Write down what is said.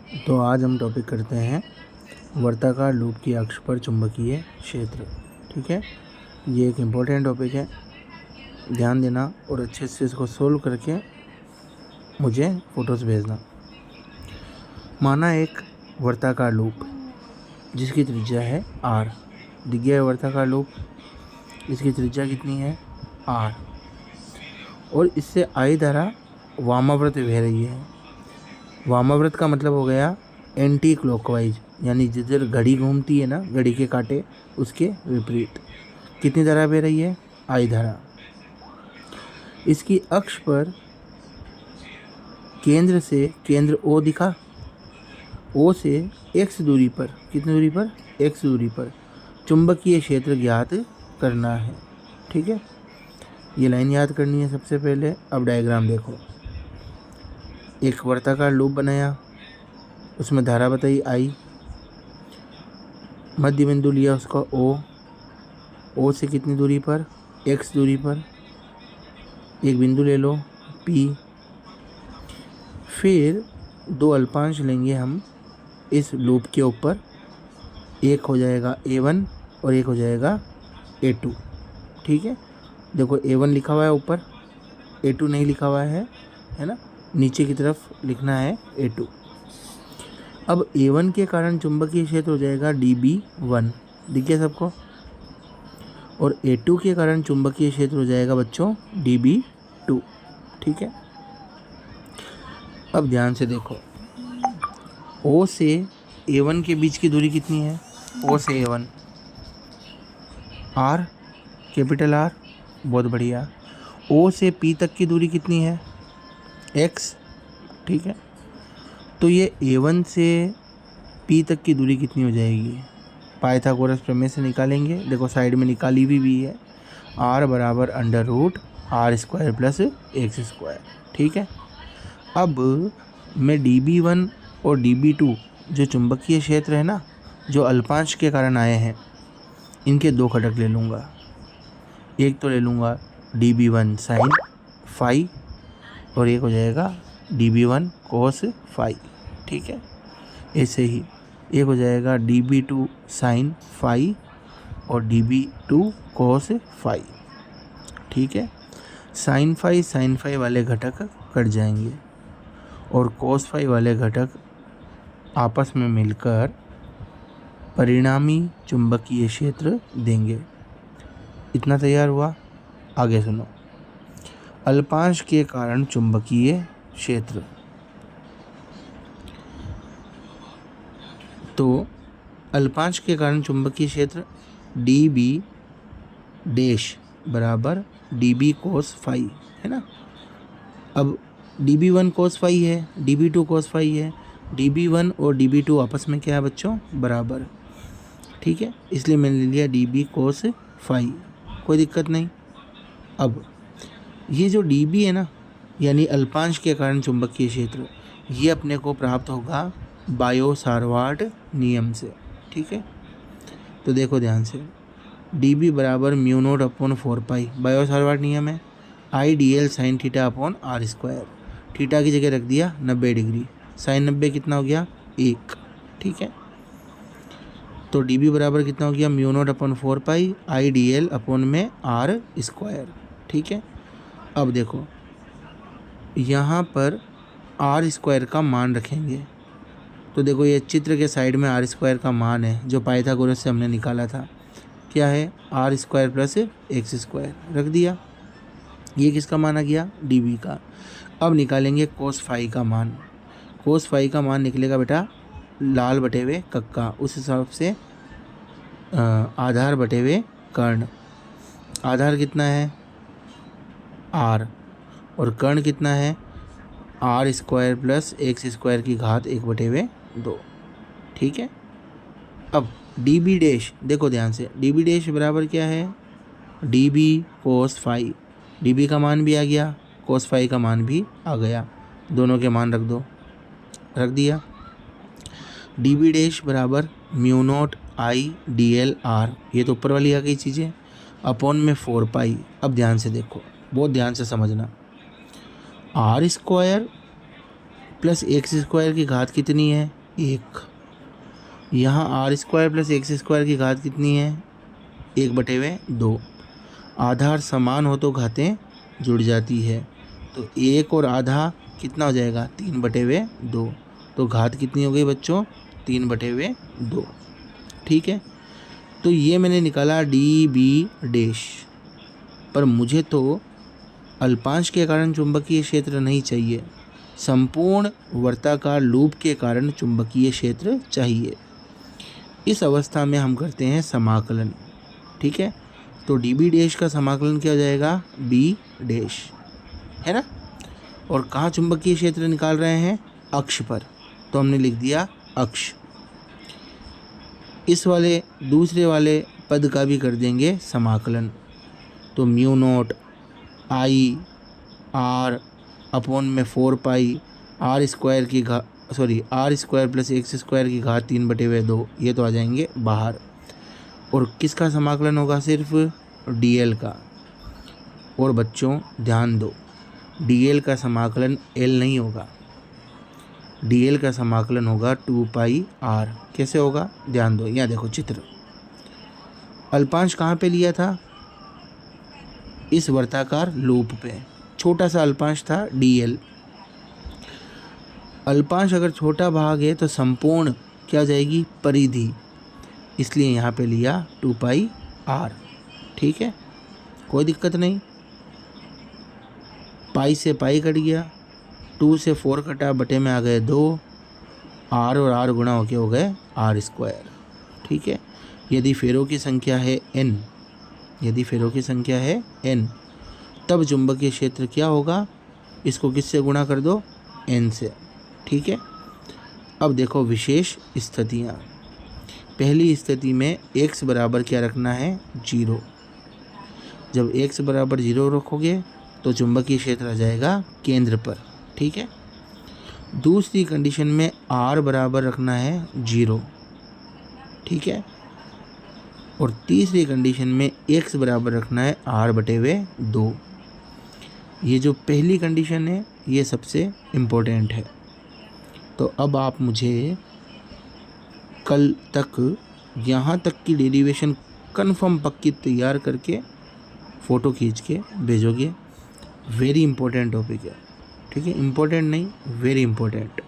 तो आज हम टॉपिक करते हैं वर्ताकार लूप की अक्ष पर चुंबकीय क्षेत्र। ठीक है, ये एक इम्पोर्टेंट टॉपिक है, ध्यान देना और अच्छे से इसको सोल्व करके मुझे फ़ोटोज़ भेजना। माना एक वर्ताकार लूप जिसकी त्रिज्या है r, दिख गया है वर्ताकार लूप, इसकी त्रिज्या कितनी है r, और इससे I धारा वामाव्रत बह रही है। वामाव्रत का मतलब हो गया एंटी क्लॉकवाइज, यानी जिधर घड़ी घूमती है ना, घड़ी के कांटे, उसके विपरीत। कितनी धारा बह रही है I धारा। इसकी अक्ष पर केंद्र से, केंद्र O दिखा, O से x दूरी पर, कितनी दूरी पर, x दूरी पर चुंबकीय क्षेत्र ज्ञात करना है। ठीक है, ये लाइन याद करनी है सबसे पहले। अब डायग्राम देखो, एक वर्ताकार लूप बनाया, उसमें धारा बताई I, मध्य बिंदु लिया उसका O से कितनी दूरी पर, x दूरी पर, एक बिंदु ले लो P। फिर दो अल्पांश लेंगे हम इस लूप के ऊपर, एक हो जाएगा A1 और एक हो जाएगा A2। ठीक है, देखो A1 लिखा हुआ है ऊपर, A2 नहीं लिखा हुआ है ना, नीचे की तरफ लिखना है A2। अब A1 के कारण चुंबकीय क्षेत्र हो जाएगा dB1, दिख गया सबको, और A2 के कारण चुंबकीय क्षेत्र हो जाएगा बच्चों dB2। ठीक है, अब ध्यान से देखो, O से A1 के बीच की दूरी कितनी है, O से A1 R, कैपिटल R, बहुत बढ़िया। O से P तक की दूरी कितनी है, X। ठीक है, तो ये A1 से P तक की दूरी कितनी हो जाएगी, पाइथागोरस प्रमेय से निकालेंगे। देखो साइड में निकाली भी है, R बराबर √r² प्लस x²। ठीक है, अब मैं dB1 और dB2 जो चुंबकीय क्षेत्र है ना, जो अल्पांश के कारण आए हैं, इनके दो घटक ले लूँगा। एक तो ले लूँगा dB1 साइन फाई और एक हो जाएगा dB1 कोस फाई। ठीक है, ऐसे ही एक हो जाएगा dB2 साइन फाई और dB2 कोस फाई। ठीक है, साइन फाई वाले घटक कट जाएंगे और कोस फाई वाले घटक आपस में मिलकर परिणामी चुंबकीय क्षेत्र देंगे। इतना तैयार हुआ। आगे सुनो, अल्पांश के कारण चुंबकीय क्षेत्र। तो अल्पांश के कारण चुंबकीय क्षेत्र dB डैश बराबर dB कोस फाई है ना। अब dB1 कोस फाई है, dB2 कोस फाई है, dB1 और dB2 आपस में क्या है बच्चों, बराबर। ठीक है, इसलिए मैंने ले लिया dB कोस फाई, कोई दिक्कत नहीं। अब ये जो dB है ना, यानी अल्पांश के कारण चुंबकीय क्षेत्र, ये अपने को प्राप्त होगा बायो-सावर्ट नियम से। ठीक है, तो देखो ध्यान से, dB बराबर μ0/4π, बायो-सावर्ट नियम है, IDL साइन θ/r²। थीटा की जगह रख दिया 90 डिग्री, साइन 90 कितना हो गया 1। ठीक है, तो dB बराबर कितना हो गया μ0/4π IDL/r²। ठीक है, अब देखो यहाँ पर r² का मान रखेंगे। तो देखो ये चित्र के साइड में r² का मान है जो पाइथागोरस से हमने निकाला था, क्या है r² प्लस x² रख दिया। ये किसका मान आ गया, dB का। अब निकालेंगे कोस फाई का मान। कोस फाई का मान निकलेगा बेटा लाल बटे हुए कक्का, उस हिसाब से आधार बटे हुए कर्ण। आधार कितना है r और कर्ण कितना है r² प्लस x² की घात 1/2। ठीक है, अब dB डैश देखो ध्यान से, dB डैश बराबर क्या है dB कोस फाई। dB का मान भी आ गया, कोस फाई का मान भी आ गया, दोनों के मान रख दो, रख दिया। dB डैश बराबर μ0 IDL/r, ये तो ऊपर वाली आ गई चीज़ें, अपॉन में 4π। अब ध्यान से देखो, बहुत ध्यान से समझना, r² प्लस x² की घात कितनी है 1। यहाँ r square plus x square की घात कितनी है? 1/2। आधार समान हो तो घातें जुड़ जाती है, तो 1 और आधा कितना हो जाएगा? 3/2। तो घात कितनी हो गई बच्चों? 3/2। ठीक है, तो ये मैंने निकाला डी बी डैश। पर मुझे तो अल्पांश के कारण चुंबकीय क्षेत्र नहीं चाहिए, संपूर्ण वर्ताकार लूप के कारण चुंबकीय क्षेत्र चाहिए। इस अवस्था में हम करते हैं समाकलन। ठीक है, तो डी बी डैश का समाकलन क्या हो जाएगा? बी डैश, है ना। और कहाँ चुंबकीय क्षेत्र निकाल रहे हैं? अक्ष पर, तो हमने लिख दिया अक्ष। इस वाले दूसरे वाले पद का भी कर देंगे समाकलन, तो mu naught I R upon में 4 pi R square plus x square की घात 3/2, ये तो आ जाएंगे बाहर। और किसका समाकलन होगा? सिर्फ डीएल का। और बच्चों ध्यान दो, डीएल का समाकलन एल नहीं होगा, डीएल का समाकलन होगा 2πr। कैसे होगा? ध्यान दो, यहाँ देखो चित्र। अल्पांश कहाँ पे लिया था? इस वर्ताकार लूप पे। छोटा सा अल्पांश था dl। अल्पांश अगर छोटा भाग है तो संपूर्ण क्या जाएगी? परिधि, इसलिए यहाँ पे लिया 2πr। ठीक है, कोई दिक्कत नहीं। पाई से पाई कट गया, 2 से 4 कटा, बटे में आ गए 2, r और r गुणा होके हो गए r²। ठीक है, यदि फेरों की संख्या है n, तब चुंबकीय क्षेत्र क्या होगा? इसको किससे गुणा कर दो? n से। ठीक है, अब देखो विशेष स्थितियाँ। पहली स्थिति में x बराबर क्या रखना है? 0। जब x बराबर 0 रखोगे तो चुंबकीय क्षेत्र आ जाएगा केंद्र पर। ठीक है, दूसरी कंडीशन में r बराबर रखना है 0। ठीक है, और तीसरी कंडीशन में x बराबर रखना है r/2। ये जो पहली कंडीशन है ये सबसे इम्पोर्टेंट है। तो अब आप मुझे कल तक यहाँ तक की डेरिवेशन कन्फर्म पक्की तैयार करके फ़ोटो खींच के भेजोगे। वेरी इंपॉर्टेंट टॉपिक है। ठीक है, इम्पोर्टेंट नहीं, वेरी इंपॉर्टेंट।